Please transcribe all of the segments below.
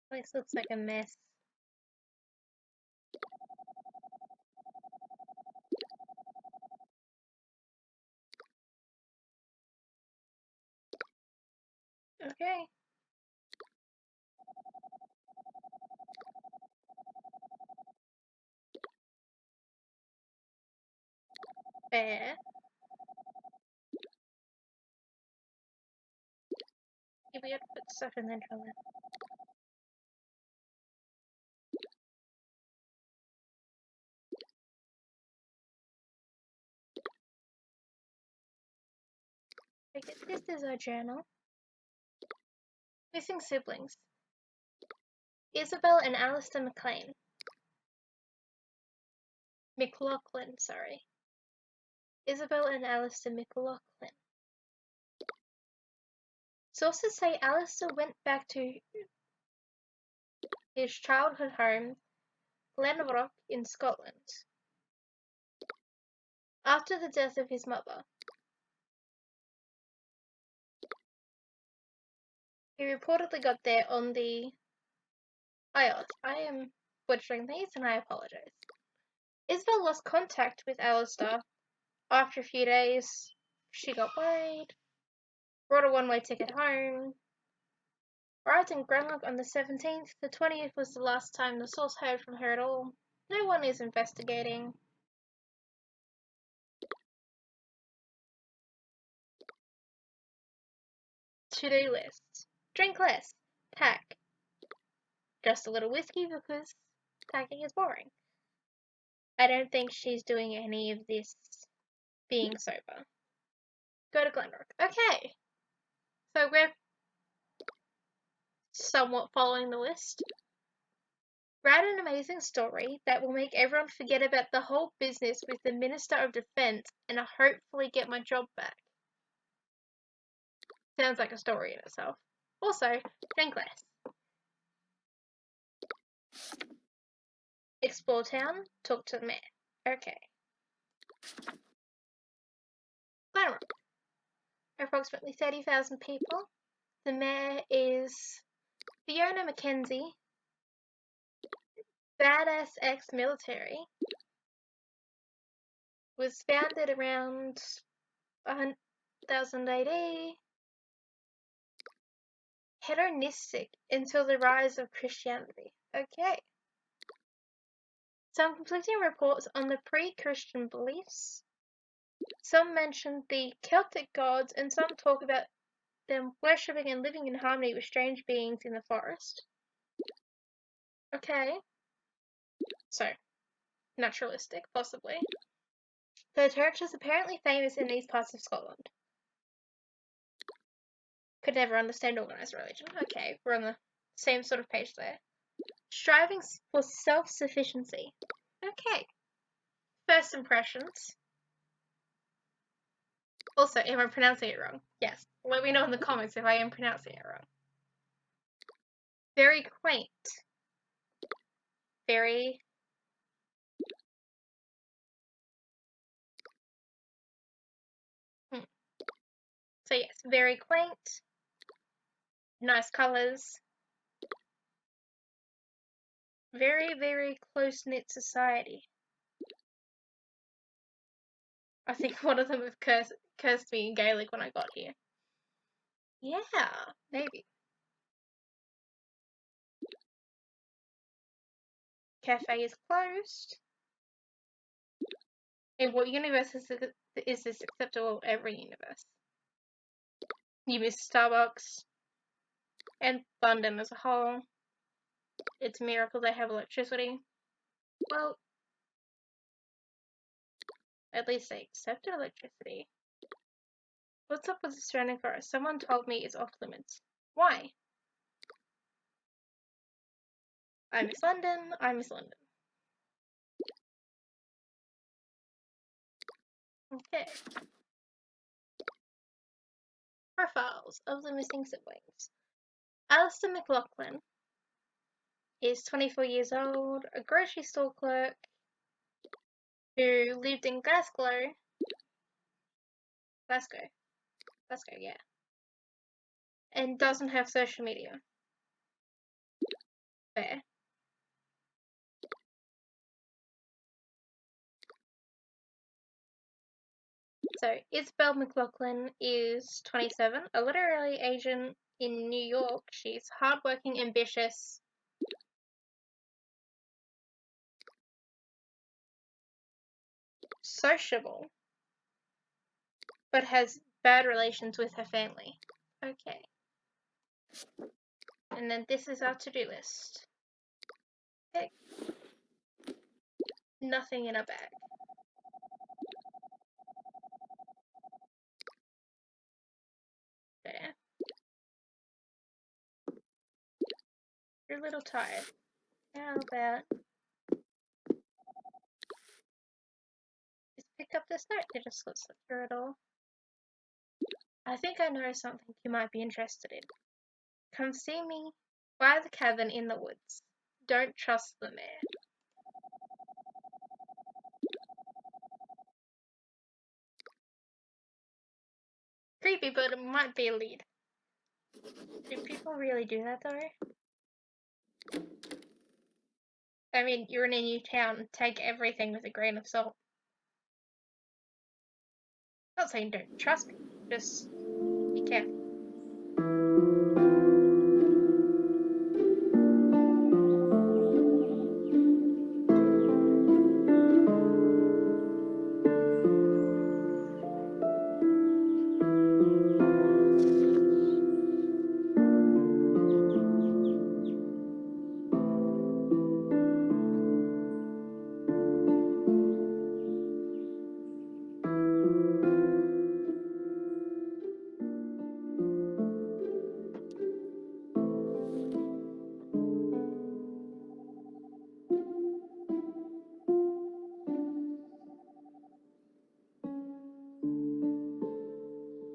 This looks like a mess. Okay. Fair. Yeah, we gotta put stuff in the drawer. Okay, this is our journal. Missing siblings. Isabel and Alistair McLaughlin, sorry. Isabel and Alistair McLaughlin. Sources say Alistair went back to his childhood home, Glenrock in Scotland, after the death of his mother. He reportedly got there on the I am butchering these and I apologize. Isabel lost contact with Alistair after a few days. She got worried, brought a one-way ticket home. Arrived in Glenrock on the 17th. The 20th was the last time the source heard from her at all. No one is investigating. To-do list. Drink less. Pack. Just a little whiskey because packing is boring. I don't think she's doing any of this being sober. Go to Glenrock. Okay. So we're somewhat following the list. Write an amazing story that will make everyone forget about the whole business with the Minister of Defence and hopefully get my job back. Sounds like a story in itself. Also, drink less. Explore town, talk to the mayor. Okay. Glenrock. Approximately 30,000 people. The mayor is Fiona Mackenzie, badass ex-military. Was founded around 1000 AD. Hedonistic until the rise of Christianity. Okay. Some conflicting reports on the pre-Christian beliefs. Some mention the Celtic gods and some talk about them worshipping and living in harmony with strange beings in the forest. Okay. So, naturalistic, possibly. The church is apparently famous in these parts of Scotland. Could never understand organised religion. Okay, we're on the same sort of page there. Striving for self-sufficiency. Okay. First impressions. Also, am I pronouncing it wrong? Yes. Let me know in the comments if I am pronouncing it wrong. Very quaint. Very... So yes, very quaint. Nice colours. Very, very close-knit society. I think one of them have cursed me in Gaelic when I got here. Yeah, maybe. Cafe is closed. In what universe is this acceptable? Every universe. You miss Starbucks and London as a whole. It's a miracle they have electricity. Well, at least they accepted electricity. What's up with the surrounding forest? Someone told me it's off limits. Why? I miss London. I miss London. Okay. Profiles of the missing siblings. Alistair McLaughlin is 24 years old, a grocery store clerk who lived in Glasgow, yeah, and doesn't have social media. fair. So, Isabel McLaughlin is 27, a literary agent in New York. She's hardworking, ambitious, sociable, but has bad relations with her family. Okay. And then this is our to-do list. Okay. Nothing in our bag. There. You're a little tired. How about just pick up this note and just let's look through it all. I think I know something you might be interested in. Come see me by the cabin in the woods. Don't trust the mayor. Creepy, but it might be a lead. Do people really do that though? I mean, you're in a new town. Take everything with a grain of salt. I'm not saying don't trust people, just be careful.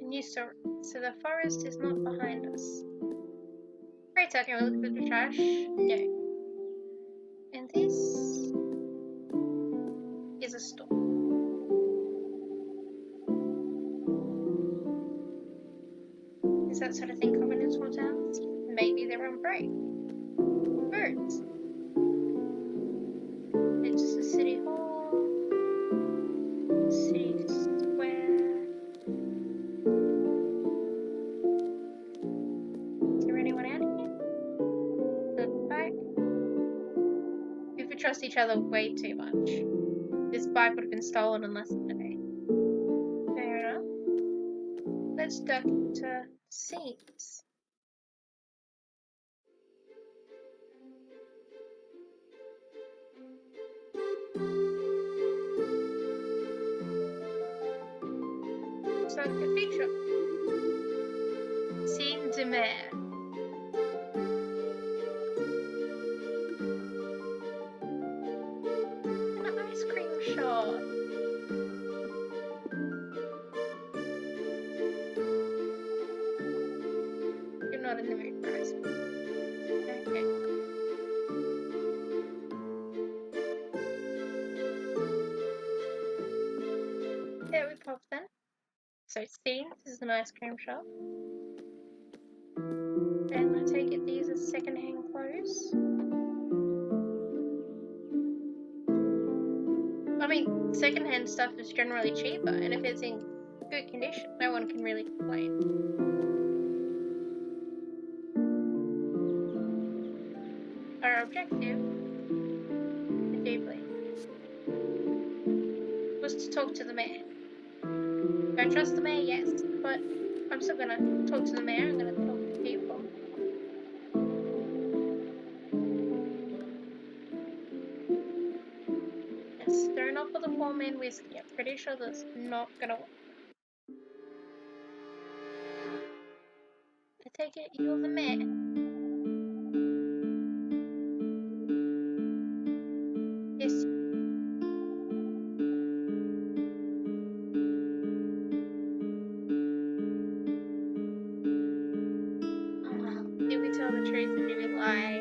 New story. So the forest is not behind us. Great, so can we look through the trash? No. And this is a store. Is that sort of thing common in small towns? Maybe they're on break. Birds. It's a city hall. City square. Is there anyone out here? Look back. People trust each other way too much. This bike would have been stolen in less than a day. Fair enough. Let's duck into scenes. So the feature. Scene de mer. An ice cream shop. You're not in the mood for ice cream. Okay. There we pop then. So scene, this is an ice cream shop. And I take it these are second-hand clothes. I mean, second-hand stuff is generally cheaper, and if it's in good condition, no one can really complain. Our objective, deeply, was to talk to the mayor. Do I trust the mayor? Yes, but I'm still gonna talk to the mayor. I'm gonna talk to people. And stir up for the 4-man whiskey. I'm pretty sure that's not gonna work. I take it you're the mayor. Yes. Did we tell the truth or did we lie?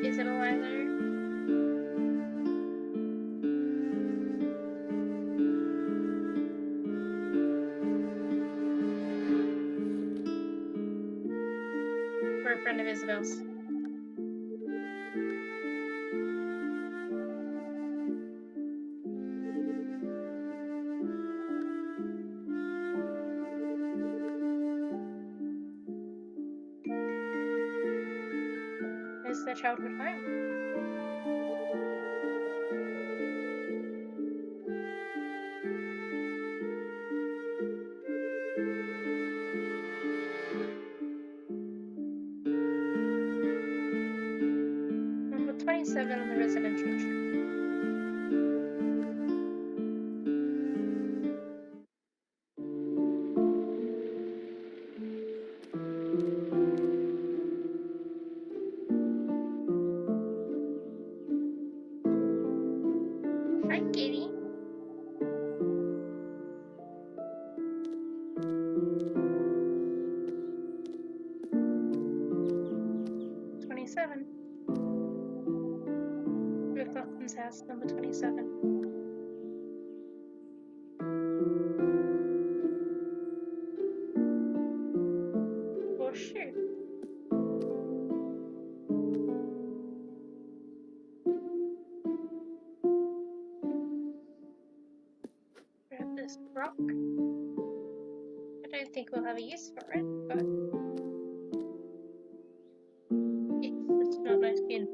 Is it a lie though? a friend of Isabel's. It's their childhood home. Number 27 on the residential tree. Hi, Kitty. McLaughlin's house, number 27. Well, shoot. Grab this rock. I don't think we'll have a use for it, but it's not no skin.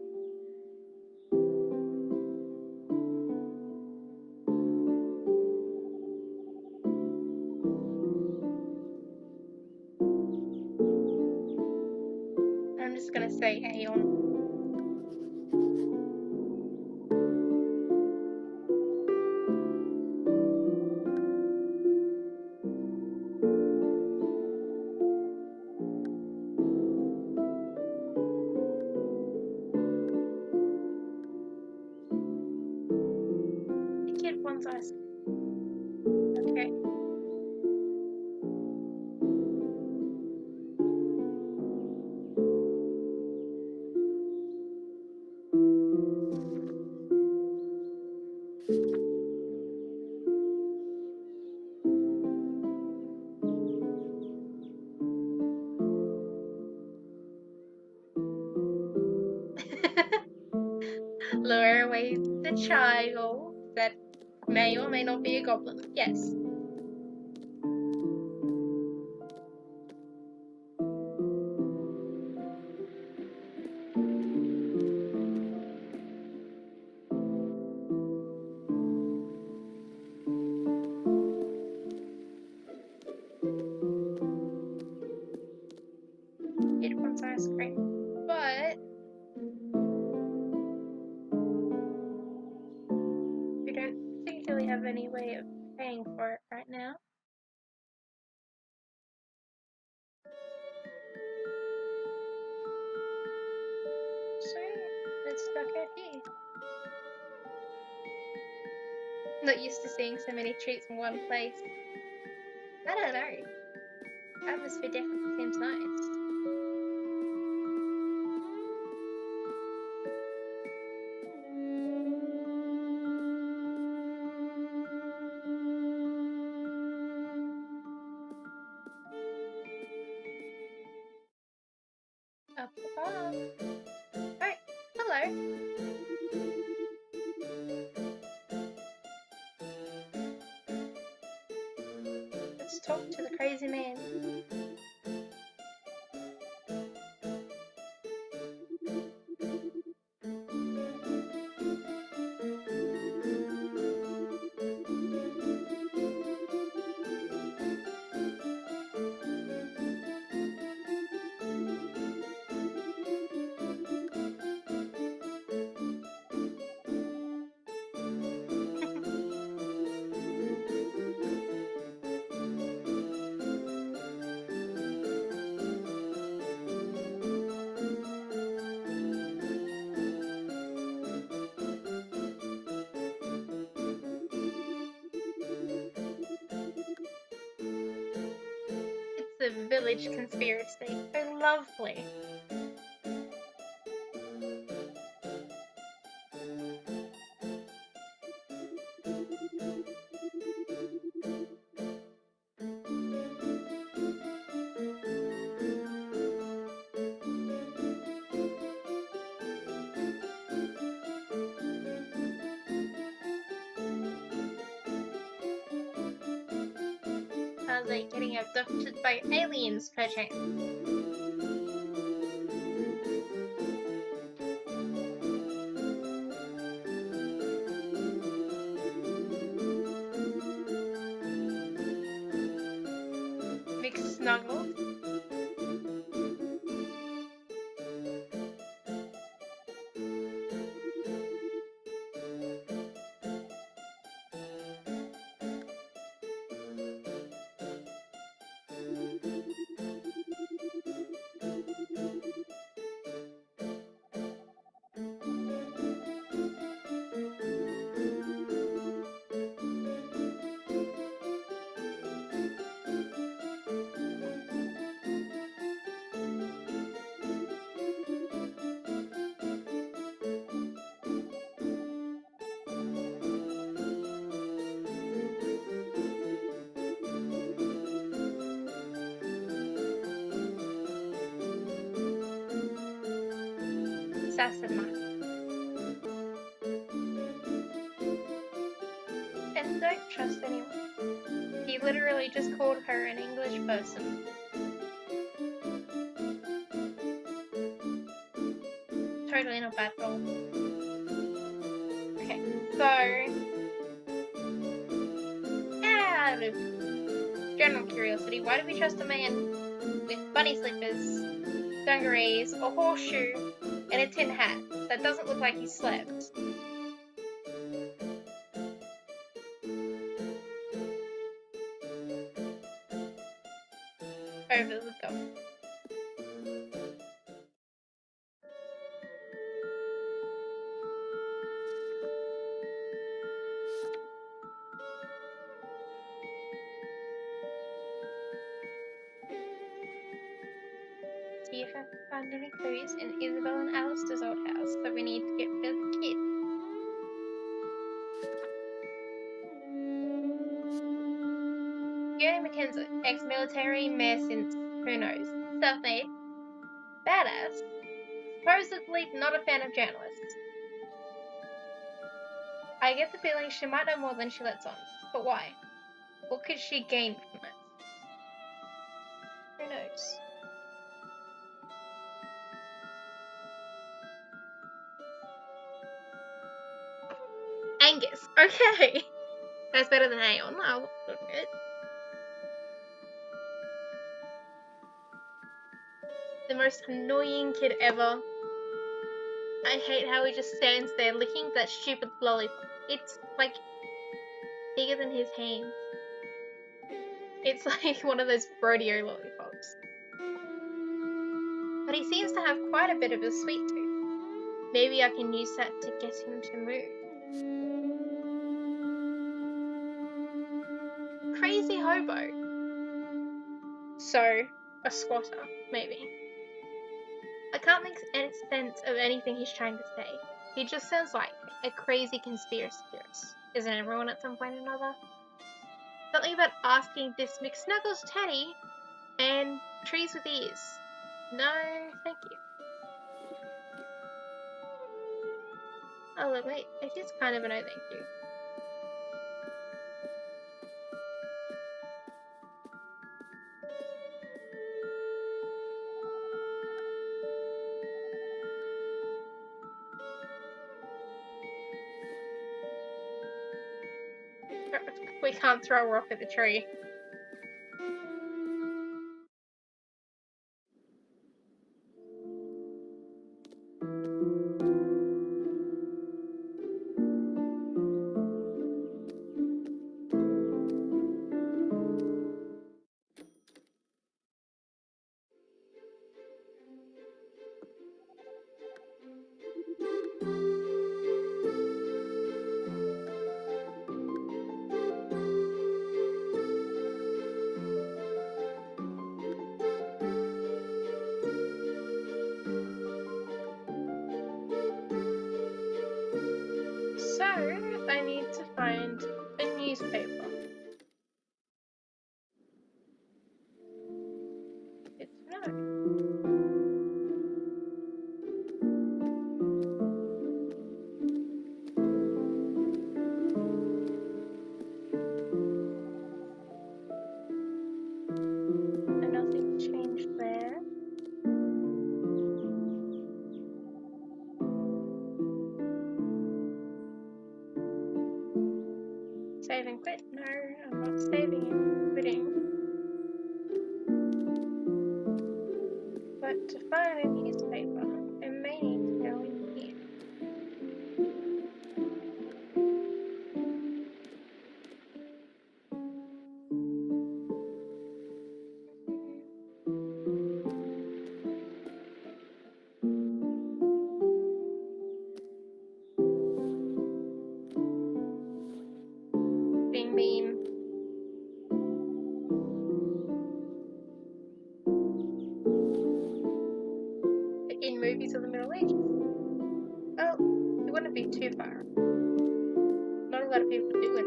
I'm just gonna say Aeon. The kid wants ice. Okay. Lure away the child that may or may not be a goblin. Yes. It wants ice cream. But we don't particularly have any way of paying for it right now. So it's stuck out here. Not used to seeing so many treats in one place. I don't know. Atmosphere definitely seems nice. Up above. Oh, hello. Let's talk to the crazy man. It's a village conspiracy. Oh, lovely. Are they getting abducted by aliens, perchance? Mixed snuggles. Assassin Mike. And don't trust anyone. He literally just called her an English person. Totally not bad at all. Okay, so out of general curiosity, why do we trust a man with bunny slippers, dungarees, a horseshoe, and a tin hat that doesn't look like he slept? Over the top. See if I can find any clues in Isabel and Alistair's old house that we need to get rid of the kid. Fiona McKenzie, ex-military, mayor since who knows. Self-made, badass, supposedly not a fan of journalists. I get the feeling she might know more than she lets on, but why? What could she gain from it? Who knows? Angus, okay! That's better than Aeon, I'll admit. The most annoying kid ever. I hate how he just stands there licking that stupid lollipop. It's like bigger than his hand. It's like one of those rodeo lollipops. But he seems to have quite a bit of a sweet tooth. Maybe I can use that to get him to move. Crazy hobo. So, a squatter, maybe. I can't make any sense of anything he's trying to say. He just sounds like a crazy conspiracy theorist. Isn't everyone at some point or another? Something about asking this McSnuggles Teddy and trees with ears. No, thank you. Oh, look, wait, it is kind of a no thank you. We can't throw a rock at the tree. place. Well, it wouldn't be too far. Not a lot of people do it.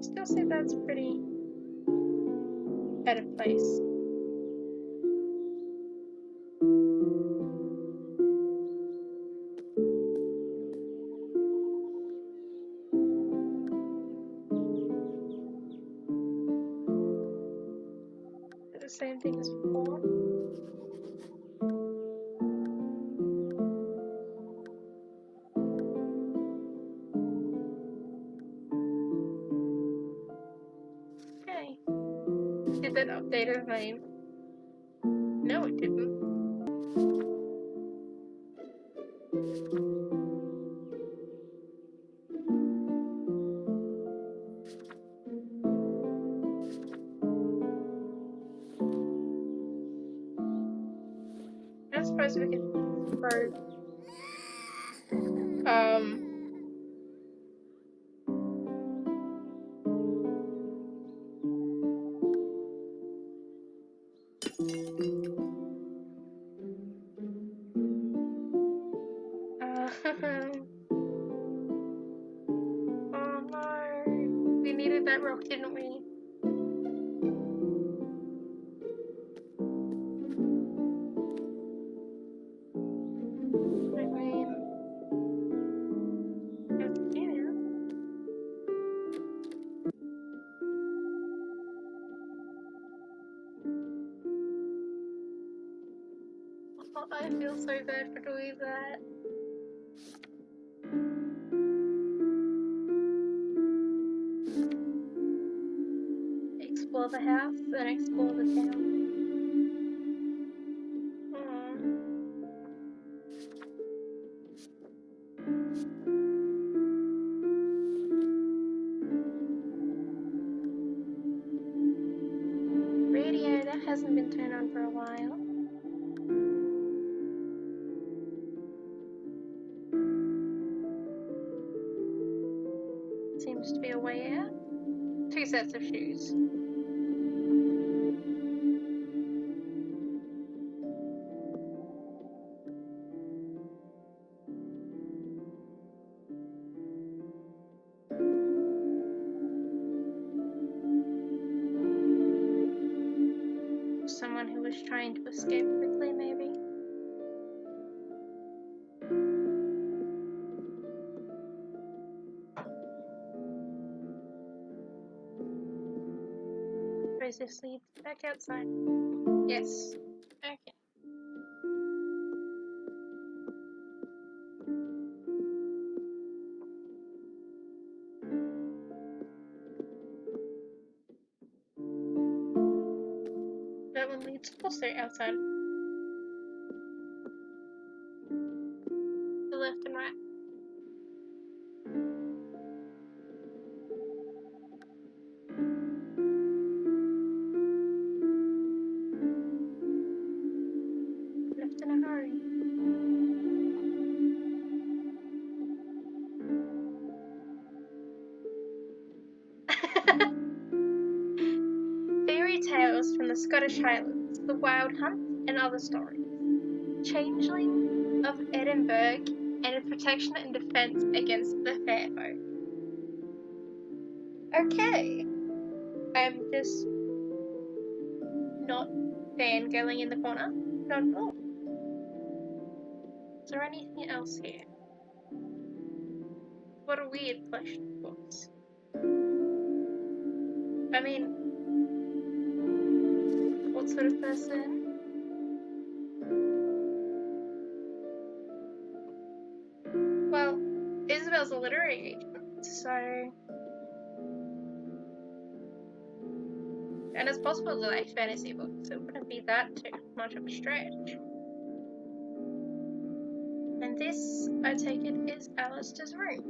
Still say that's pretty out of place. The same thing as before. Okay. Did that update his name? No, it didn't. I suppose we could throw oh no. We needed that rock, didn't we? I mean, it's here. Oh, I feel so bad for doing that. Explore the house, then explore the town. Radio, that hasn't been turned on for a while. Seems to be a way out. 2 sets of shoes. Someone who was trying to escape quickly, maybe. Suppose this leads back outside. Yes. Okay. That one leads also outside. The left and right. Left in a hurry. Fairy tales from the Scottish Highlands, the Wild Hunt, and other stories. Changeling of Edinburgh, and a protection and defense against the fair folk. Okay. I'm just not fangirling in the corner. Not at all. Is there anything else here? What a weird plush box. I mean, what sort of person? Well, Isabel's a literary agent, so... And it's possible to like fantasy books, so it wouldn't be that too much of a stretch. And this, I take it, is Alistair's room.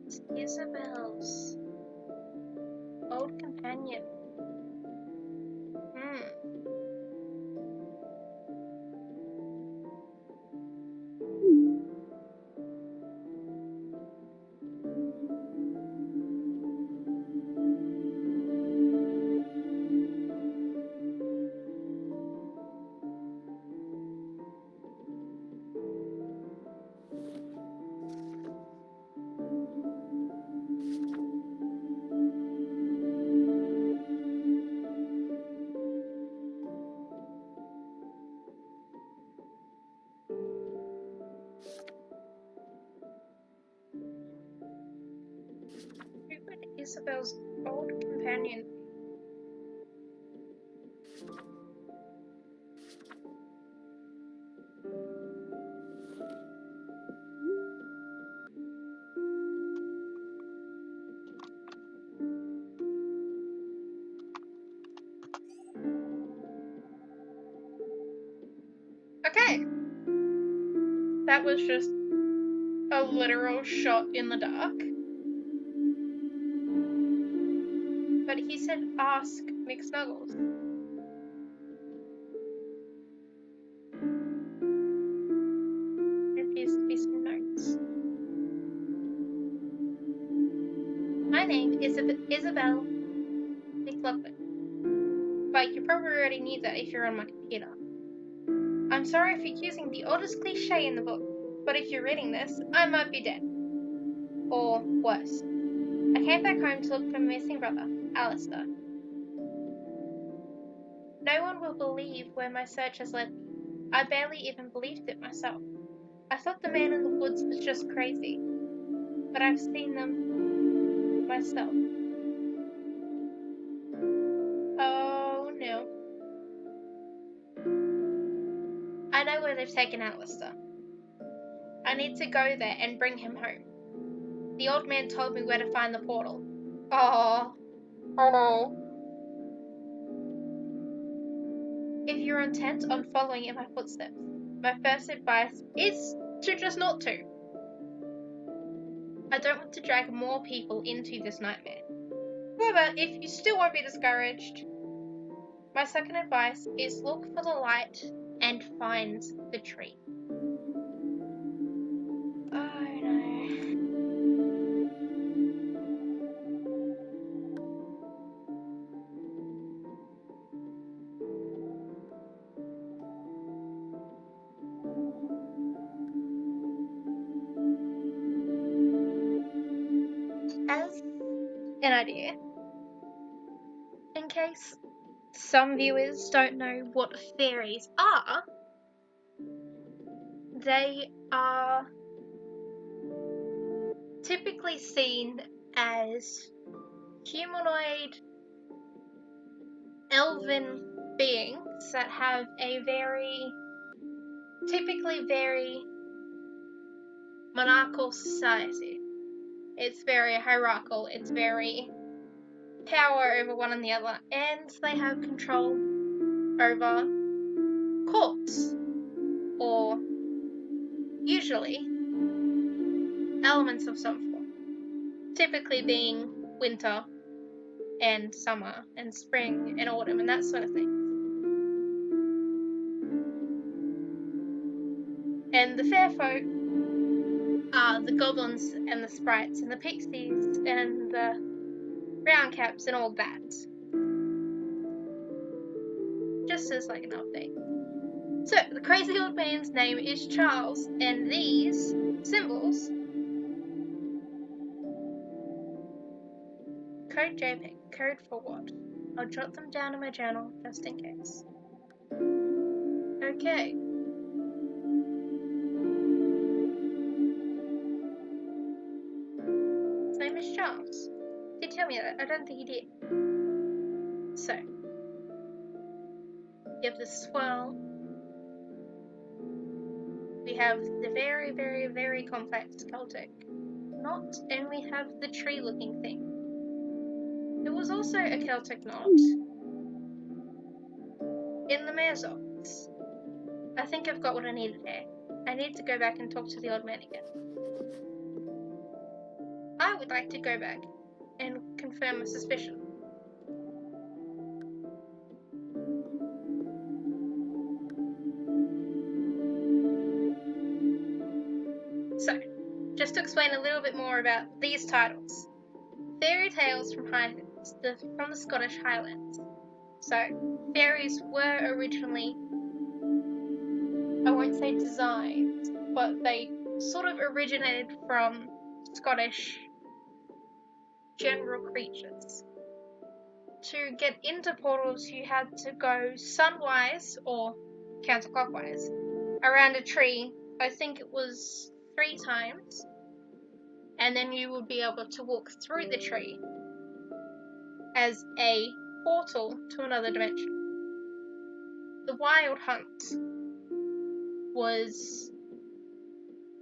It's Isabel's old companion. Isabel's old companion. Okay. That was just a literal shot in the dark. But he said ask McSnuggles. There appears to be some notes. My name is Isabel McLaughlin. But you probably already knew that if you're on my computer. I'm sorry for using the oldest cliche in the book, but if you're reading this, I might be dead. Or worse. I came back home to look for my missing brother, Alistair. No one will believe where my search has led me. I barely even believed it myself. I thought the man in the woods was just crazy, but I've seen them myself. Oh no. I know where they've taken Alistair. I need to go there and bring him home. The old man told me where to find the portal. Oh no. If you're intent on following in my footsteps, my first advice is to just not to. I don't want to drag more people into this nightmare. However, if you still won't be discouraged, my second advice is look for the light and find the tree. Oh no. As an idea, in case some viewers don't know what fairies are, they are typically seen as humanoid elven beings that have a typically very monarchical society. It's very hierarchical, it's very power over one and the other, and they have control over courts, or usually elements of some form, typically being winter and summer and spring and autumn and that sort of thing. And the fair folk are the goblins and the sprites and the pixies and the brown caps and all that. Just as like an update. So, the crazy old man's name is Charles, and these symbols, code JPEG, code for what? I'll jot them down in my journal just in case. Okay. His name is Charles. Did he tell me that? I don't think he did. So, you have the swirl. We have the very, very, very complex Celtic knot, and we have the tree-looking thing. There was also a Celtic knot in the mayor's office. I think I've got what I needed here. I need to go back and talk to the old man again. I would like to go back and confirm a suspicion. So, just to explain a little bit more about these titles. Fairy tales from the Scottish Highlands. So, fairies were originally, I won't say designed, but they sort of originated from Scottish general creatures. To get into portals, you had to go sunwise or counterclockwise around a tree. I think it was 3 times, and then you would be able to walk through the tree as a portal to another dimension. The Wild Hunt was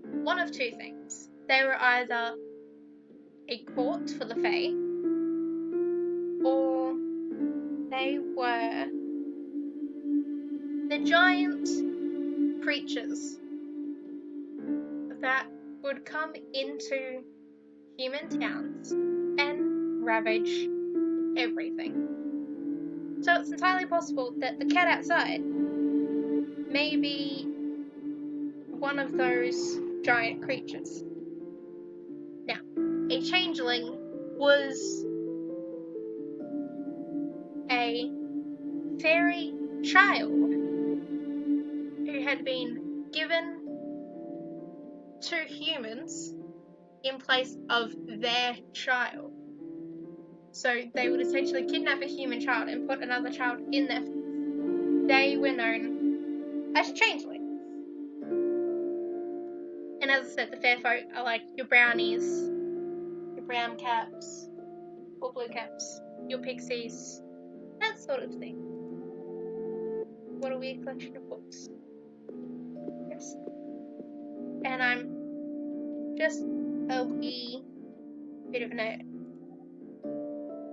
one of two things. They were either a court for the Fae, or they were the giant creatures that would come into human towns and ravage everything. So it's entirely possible that the cat outside may be one of those giant creatures. Now, a changeling was a fairy child who had been given to humans in place of their child. So they would essentially kidnap a human child and put another child in their place. They were known as changelings. And as I said, the fair folk are like your brownies, your brown caps, or blue caps, your pixies, that sort of thing. What a weird collection of books. Yes. And I'm just a wee bit of a nerd.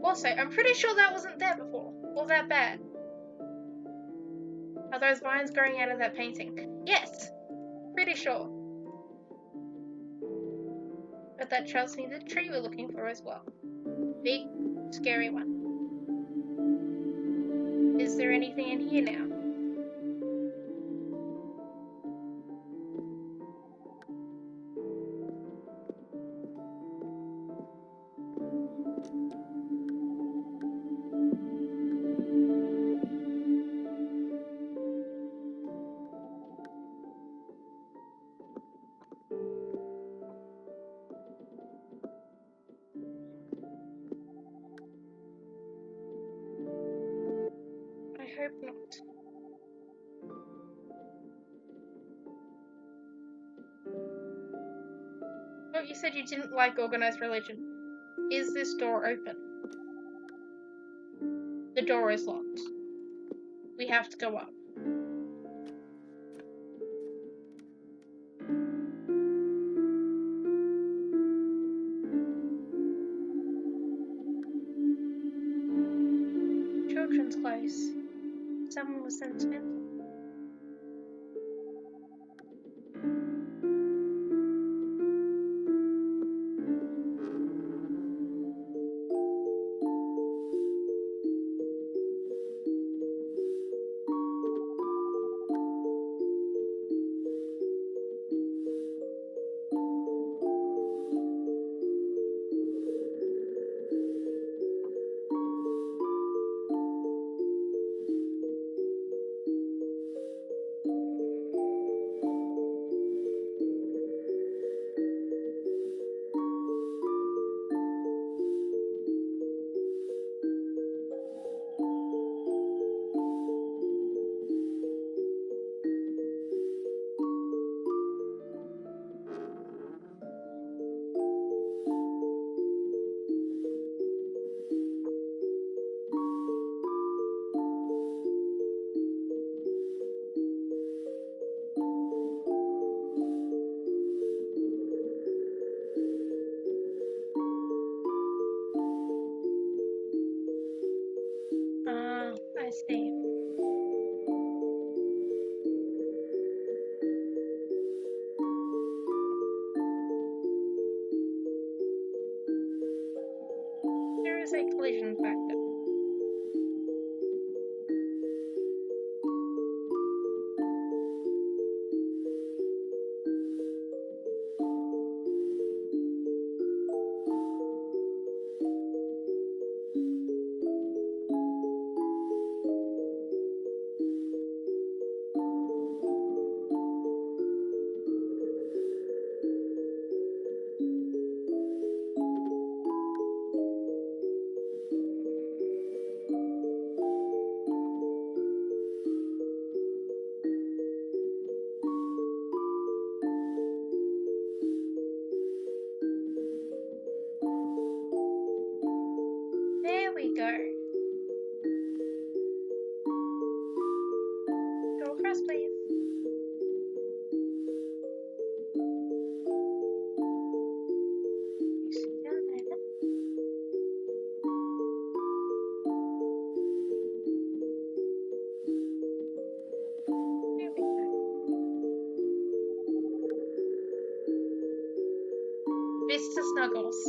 Also, I'm pretty sure that wasn't there before, or that bad. Are those vines growing out of that painting? Yes, pretty sure. But that tells me the tree we're looking for as well. Big, scary one. Is there anything in here now? I hope not. Oh, you said you didn't like organized religion. Is this door open? The door is locked. We have to go up. Children's clothes. Someone was sentimental. Ah, I see. There is a collision factor. should we go? Go first, please. You sit down there. Here we go. Mr. Snuggles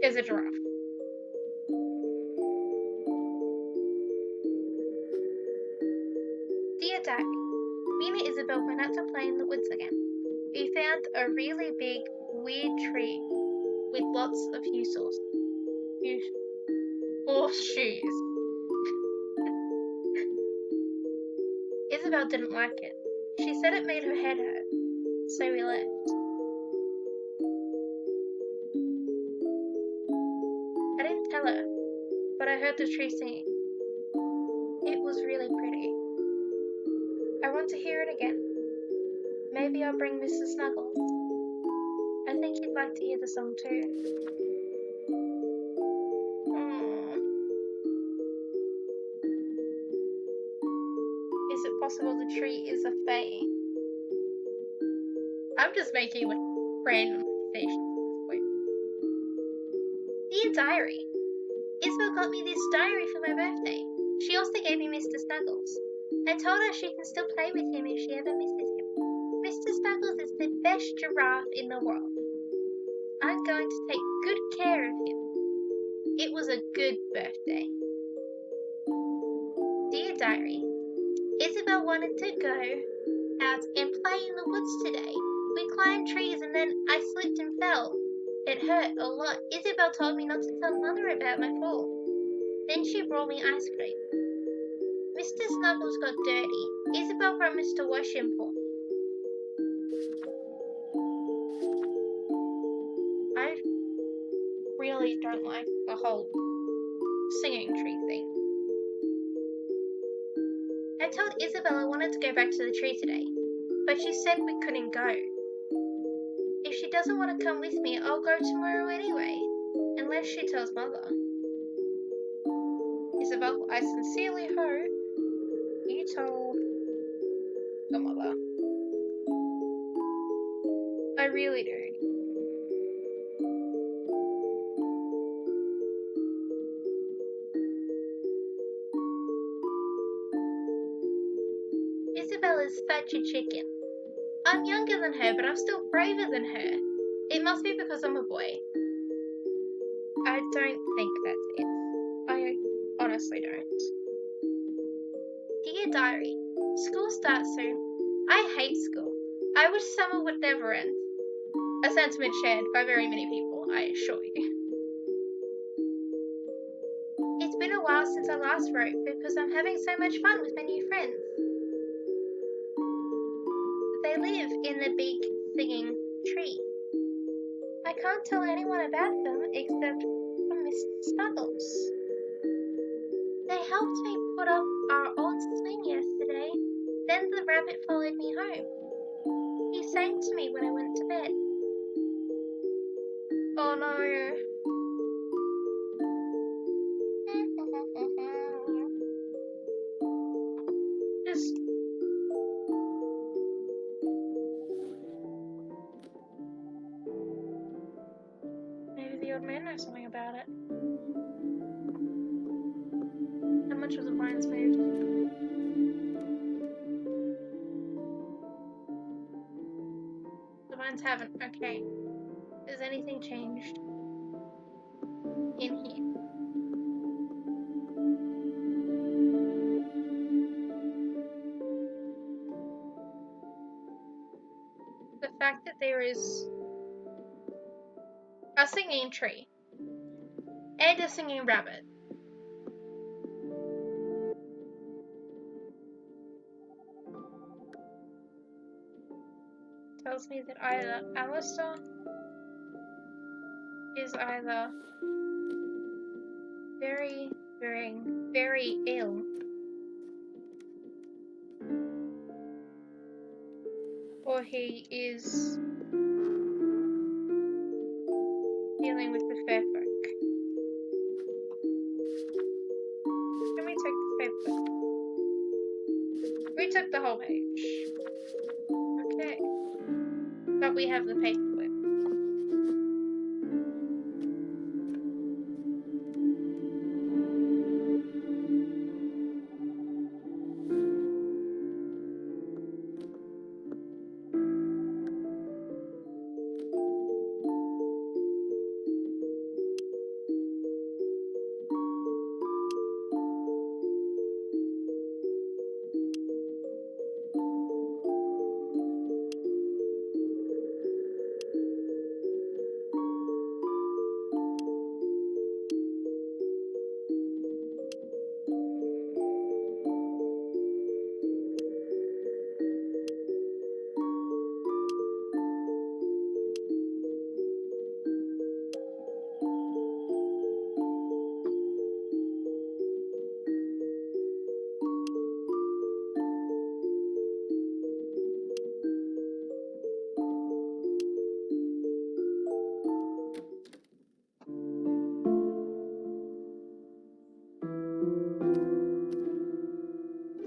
is a giraffe. Dear Diary, me and Isabel went out to play in the woods again. We found a really big, weird tree with lots of horseshoes. Isabel didn't like it. She said it made her head hurt, so we left. I didn't tell her, but I heard the tree singing. It was really pretty. I want to hear it again. Maybe I'll bring Mr. Snuggles. I think he'd like to hear the song too. Is it possible the tree is a fae? I'm just making random accusations at this point. Dear Diary, Isabel got me this diary for my birthday. She also gave me Mr. Snuggles. I told her she can still play with him if she ever misses him. Mr. Snuggles is the best giraffe in the world. I'm going to take good care of him. It was a good birthday. Dear Diary, Isabel wanted to go out and play in the woods today. We climbed trees and then I slipped and fell. It hurt a lot. Isabel told me not to tell Mother about my fall. Then she brought me ice cream. Mr. Snuggles got dirty. Isabel promised to wash him for me. I really don't like the whole singing tree thing. I told Isabel I wanted to go back to the tree today, but she said we couldn't go. If she doesn't want to come with me, I'll go tomorrow anyway, unless she tells Mother. Isabel, I sincerely hope you told your mother. I really do. Isabel is such a chicken. I'm younger than her, but I'm still braver than her. It must be because I'm a boy. I don't think that's it. I honestly don't. Dear Diary, school starts soon. I hate school. I wish summer would never end. A sentiment shared by very many people, I assure you. It's been a while since I last wrote because I'm having so much fun with my new friends. They live in the big singing tree. I can't tell anyone about them except for Mr. Snuggles. They helped me put up our old swing yesterday. Then the rabbit followed me home. He sang to me when I went to bed. Oh no. Just maybe the old man knows something about it. How much of the vines moved? The vines haven't. Okay. Has anything changed in here? The fact that there is a singing tree and a singing rabbit tells me that either Alistair is either very, very, very ill, or he is dealing with the fair folk. paperclip. We took the whole page. Okay. But we have the paperclip.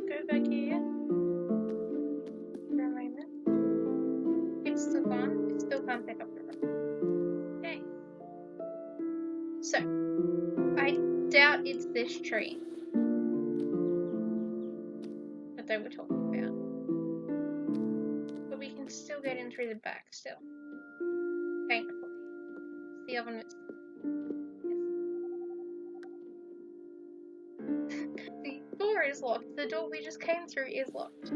Go back here for a moment. It's still gone. It still can't pick up the rock. Okay. So, I doubt it's this tree that they were talking about. But we can still get in through the back still. Thankfully. The oven is... Yes. The door is locked. The door we just came through is locked.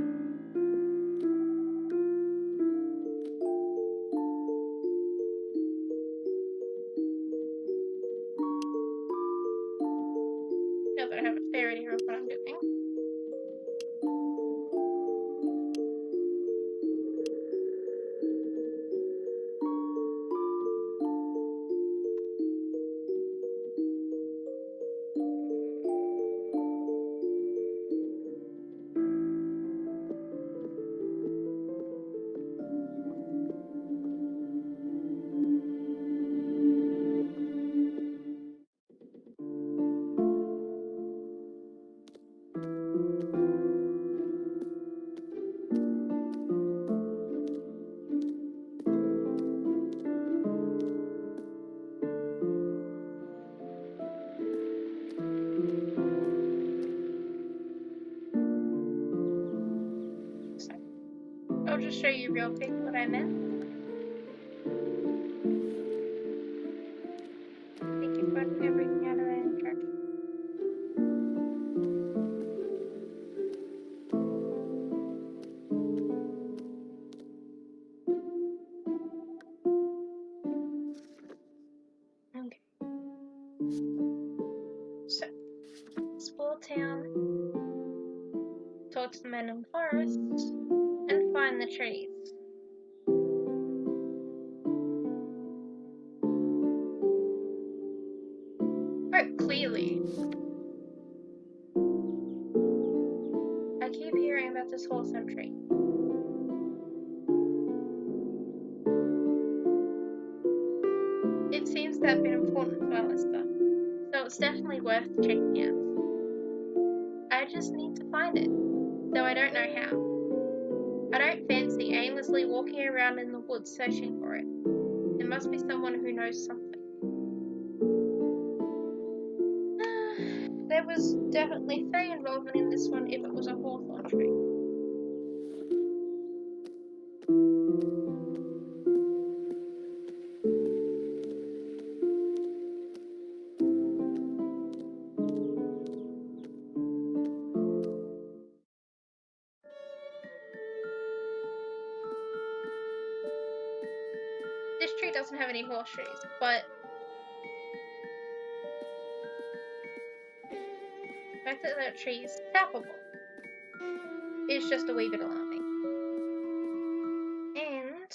Now that I have a fair idea of what I'm doing. So, I'll just show you real quick what I meant. I think you've gotten everything out of that instruction. Okay. So, explore town, talk to the men in the forest, and find the trees. Oh, clearly. I keep hearing about this wholesome tree. It seems to have been important to Alistair, so it's definitely worth checking out. I just need to find it, though I don't know how. I don't fancy aimlessly walking around in the woods searching for it. There must be someone who knows something. There was definitely Fae involvement in this one if it was a hawthorn tree. This tree doesn't have any horseshoes, but the fact that that tree is tappable is just a wee bit alarming. And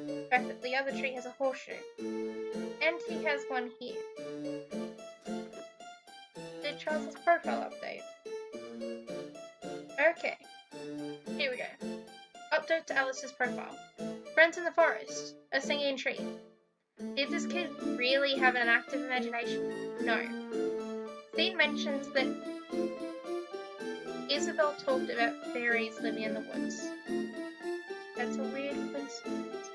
the fact that the other tree has a horseshoe. And he has one here. Did Charles's profile update? Okay. Here we go. Update to Alice's profile. Friends in the forest. A singing tree. Did this kid really have an active imagination? No. Scene mentions that Isabel talked about fairies living in the woods. That's a weird coincidence.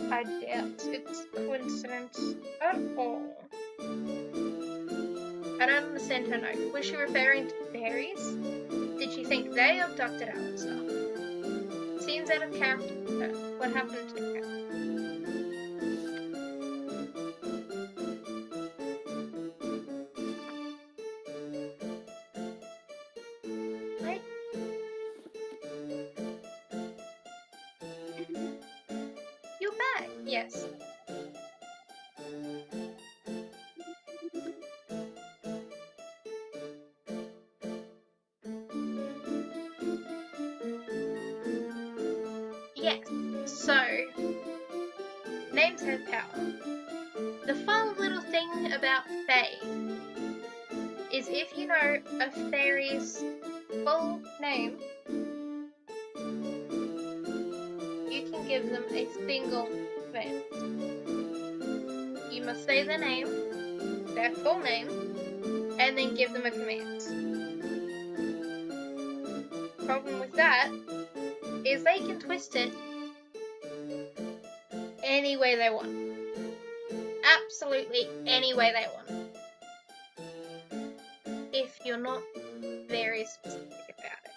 I doubt it's coincidence at all. I don't understand her note. Was she referring to fairies? Did she think they abducted Alistair? Seems out of character for her. What happened to her? Wait. You're back. Yes. Yes. So, names have power. The fun little thing about Fae is if you know a fairy's full name, you can give them a single command. You must say their name, their full name, and then give them a command. Problem with that is they can twist it any way they want. Absolutely any way they want. If you're not very specific about it.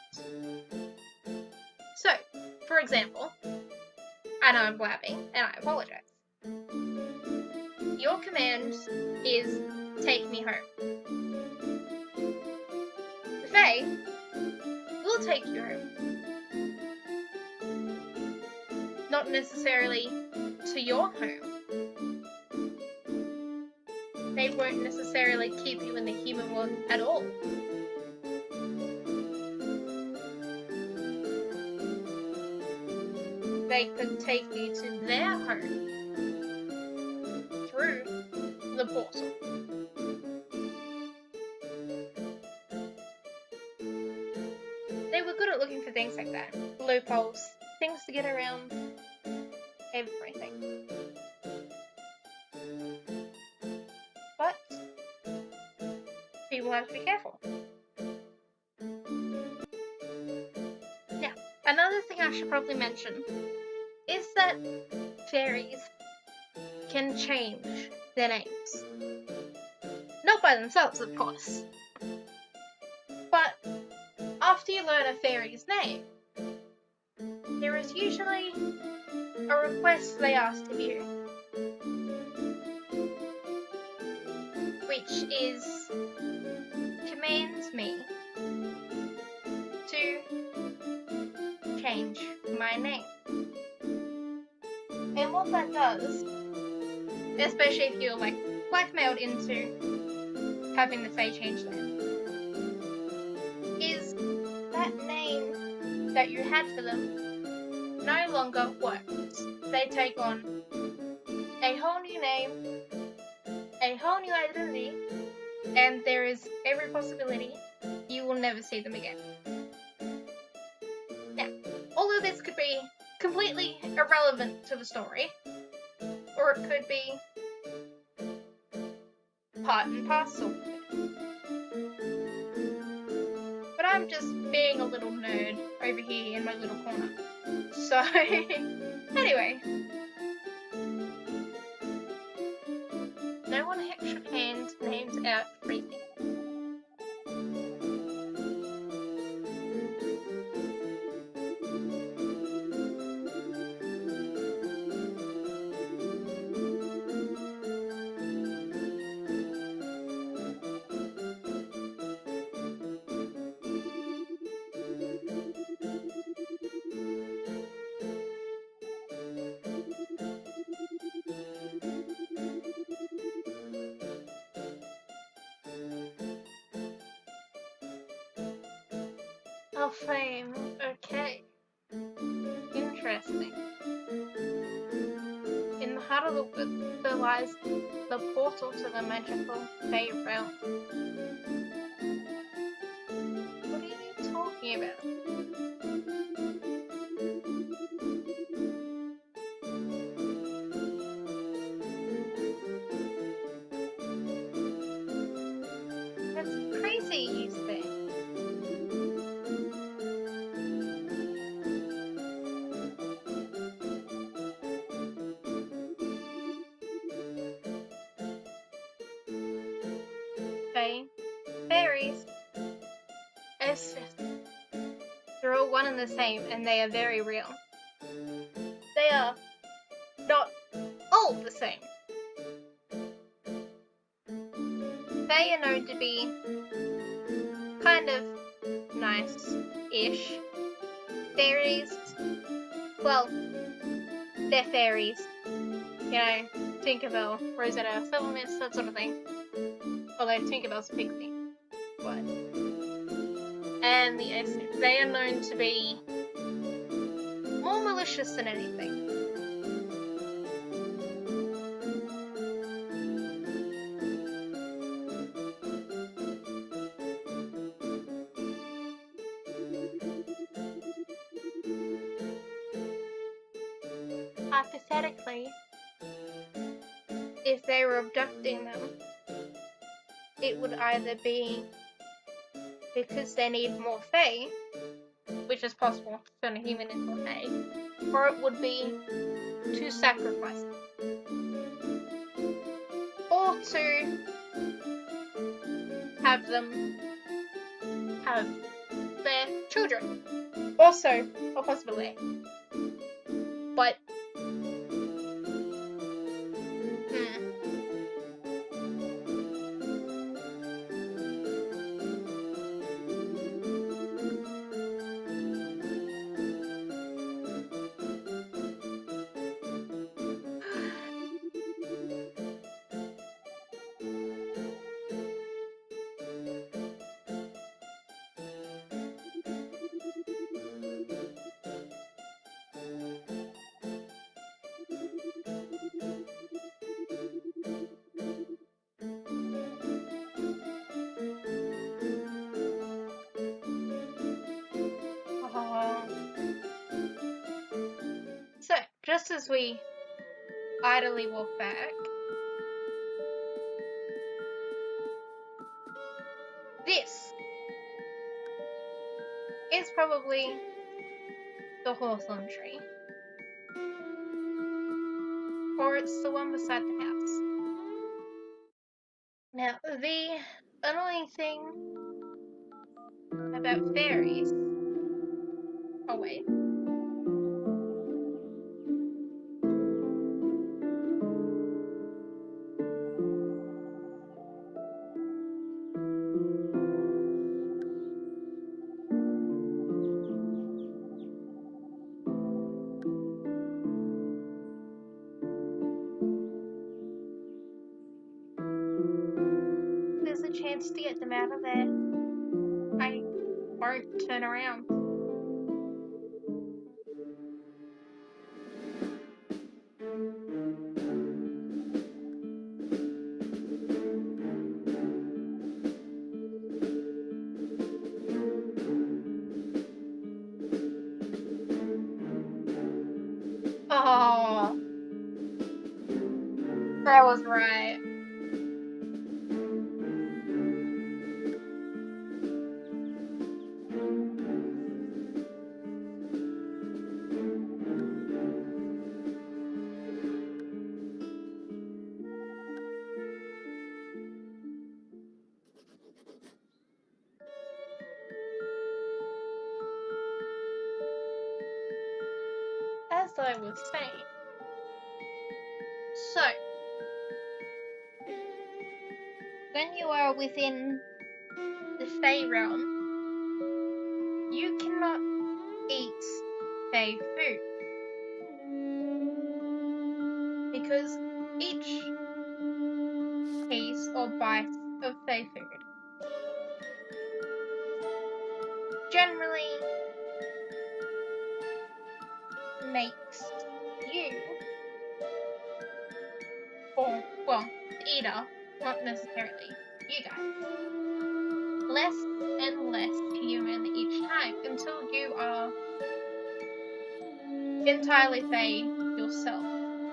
So, for example, I know I'm blabbing and I apologize. Your command is take me home. The Fae will take you home. Not necessarily to your home. They won't necessarily keep you in the human world at all. They could take you to their home through the portal. They were good at looking for things like that. Loopholes, things to get around everything. But people have to be careful. Now, another thing I should probably mention is that fairies can change their names. Not by themselves, of course. But after you learn a fairy's name, there is usually a request they ask of you, which is commands me to change my name. And what that does, especially if you're like blackmailed into having the Fae change name, is that name that you had for them no longer works. They take on a whole new name, a whole new identity, and there is every possibility you will never see them again. Now, all of this could be completely irrelevant to the story, or it could be part and parcel. But I'm just being a little nerd over here in my little corner. So, anyway. No one extra hand names out freely. Oh, fame. Okay. Interesting. In the heart of the wood, there lies the portal to the magical Fae realm. What are you talking about? That's crazy. fairies, it's they're all one and the same, and they are very real. They are not all the same. They are known to be kind of nice-ish. Fairies, well, they're fairies. You know, Tinkerbell, Rosetta, Silvermist, that sort of thing. Although Tinkerbell's a pixie. But. And they are known to be more malicious than anything. Hypothetically, if they were abducting them, it would either be because they need more Fae, which is possible to turn a human into a Fae, or it would be to sacrifice them. Or to have them have their children. Also a possibility. But so, just as we idly walk back, this is probably the hawthorn tree. Or it's the one beside the house. Now, the annoying thing about fairies... Oh, wait. There's a chance to get them out of there. I won't turn around. Oh, that was right. As I was saying, so when you are within the Fae realm, you cannot eat Fae food because each piece or bite of Fae food generally makes you, or, well, the eater, not necessarily you guys, less and less human each time until you are entirely Fae yourself.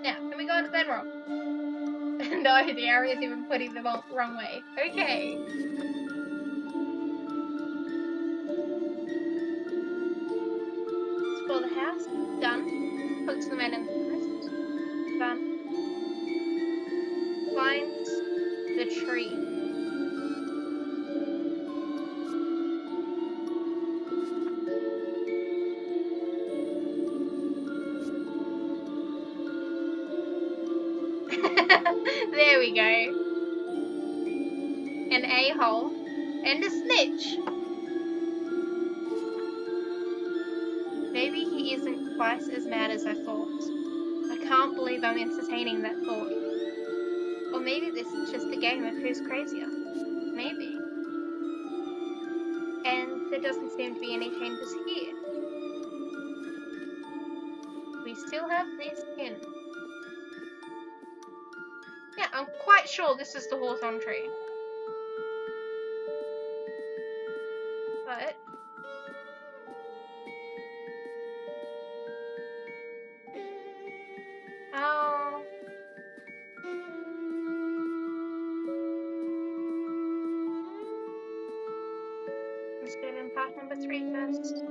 Now, can we go to bedrock? No, the area's even putting the wrong way. Okay. Explore the house. Done. Talk to the man in the forest. Done. Find the tree. There we go. An a-hole and a snitch. Maybe he isn't twice as mad as I thought. I can't believe I'm entertaining that thought. Or maybe this is just a game of who's crazier. Maybe. And there doesn't seem to be any changes here. We still have this pin. Yeah, I'm quite sure this is the hawthorn tree. But oh, let's go in path number 3 first.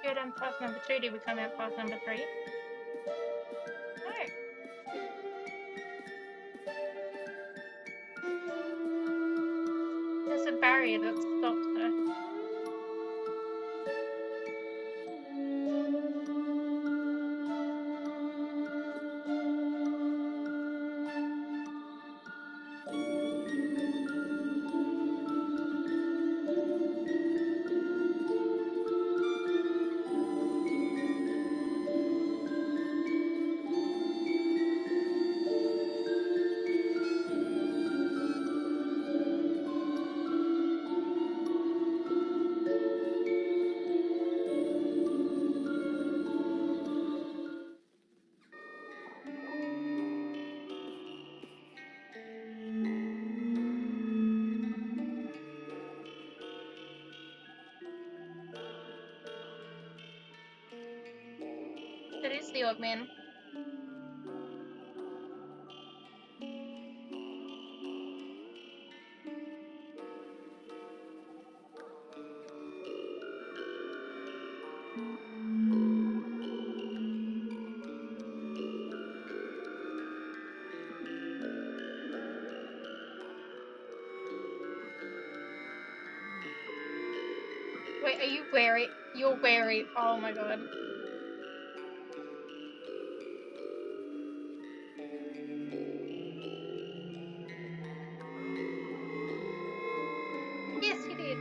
Go down path number 2. Did we come out path number 3? No. There's a barrier that stops her. That is the old man. Wait, are you wary? You're wary. Oh my god. Yes, you did.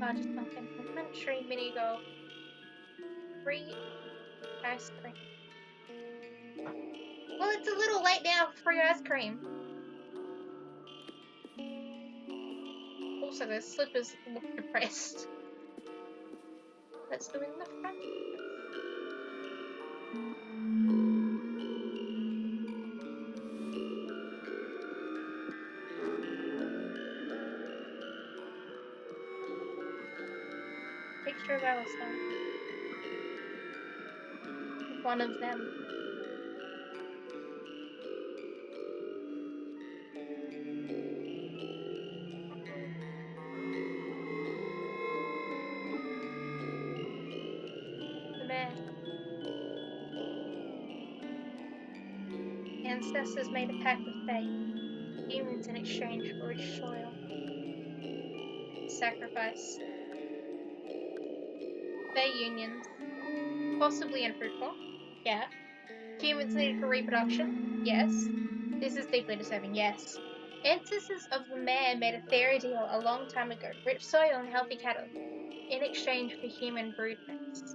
Largest pumpkin in the country. Mini golf. Free ice cream. Well, it's a little late now for free ice cream. Also, those slippers look depressed. Let's do it in the front. Picture of Alistair. One of them. The bear. Ancestors made a pact with Fae. Humans in exchange for rich soil. Sacrifice. Fae unions. Possibly unfruitful. Yeah. Humans needed for reproduction. Yes. This is deeply disturbing. Yes. Ancestors of the man made a fairy deal a long time ago. Rich soil and healthy cattle. In exchange for human broodmates.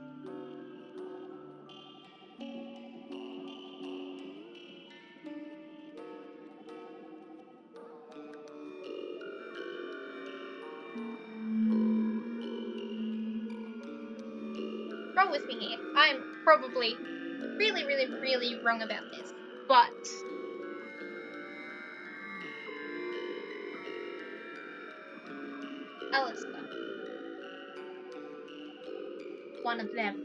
Roll with me here. I'm probably really wrong about this. But Alistair. One of them.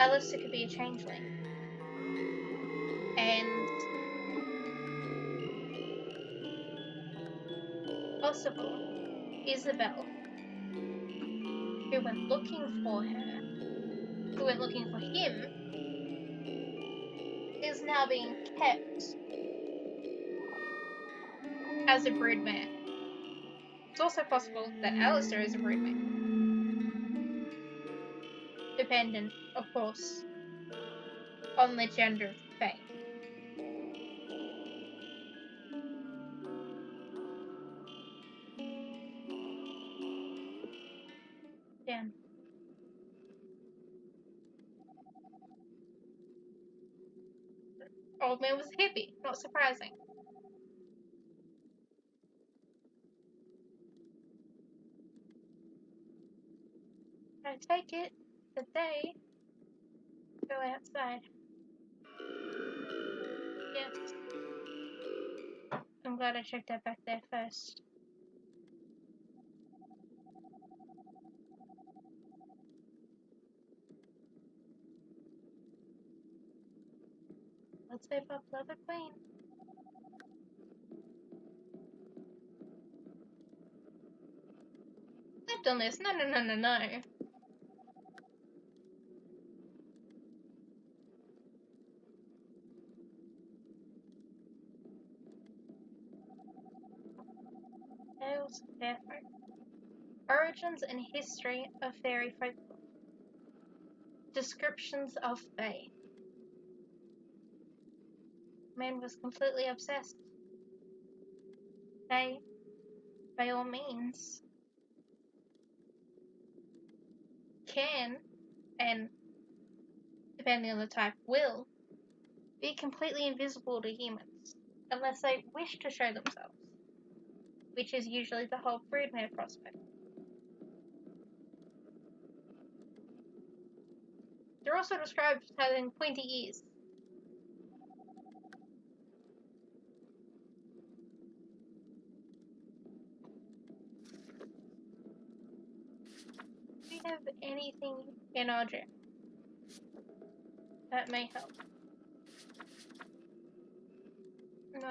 Alistair could be a changeling. and possible Isabel, who went looking for her, who went looking for him, is now being kept as a broodmare. It's also possible that Alistair is a broodmare, dependent, of course, on the gender of the Fae. Damn. Old man was a hippie, not surprising. I take it that they go outside. Yes. I'm glad I checked that back there first. Let's save up Leather Queen. I've done this. No, no, no, no, no. Tales of Fair Folk. Origins and history of fairy folklore. Descriptions of Fae. Man was completely obsessed. They, by all means, can, and depending on the type, will be completely invisible to humans, unless they wish to show themselves, which is usually the whole broodmare prospect. They're also described as having pointy ears. Do we have anything in our gym that may help? No.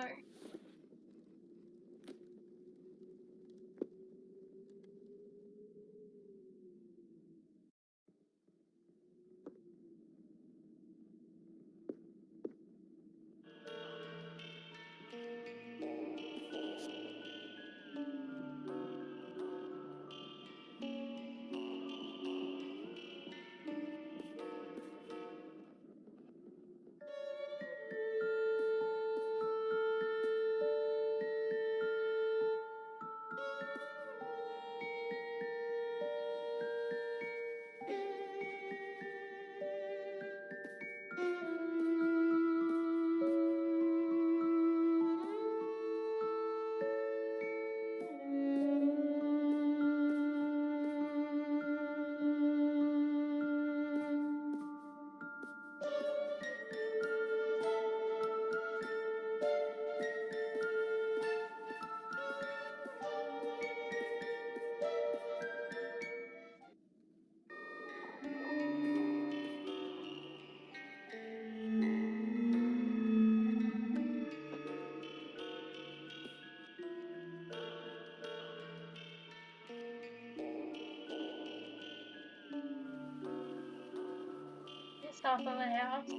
This half of the house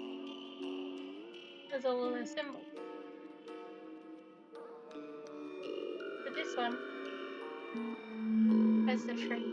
has all of the symbols. But this one has the tree.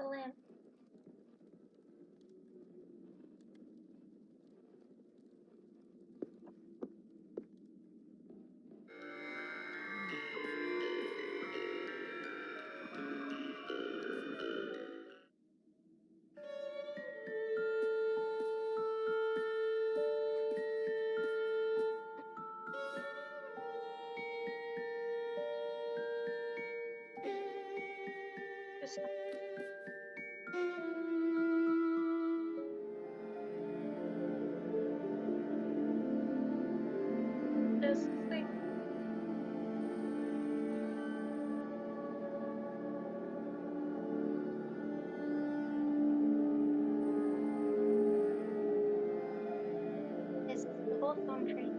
the lamp. Just, just sleep. This is the hawthorn tree.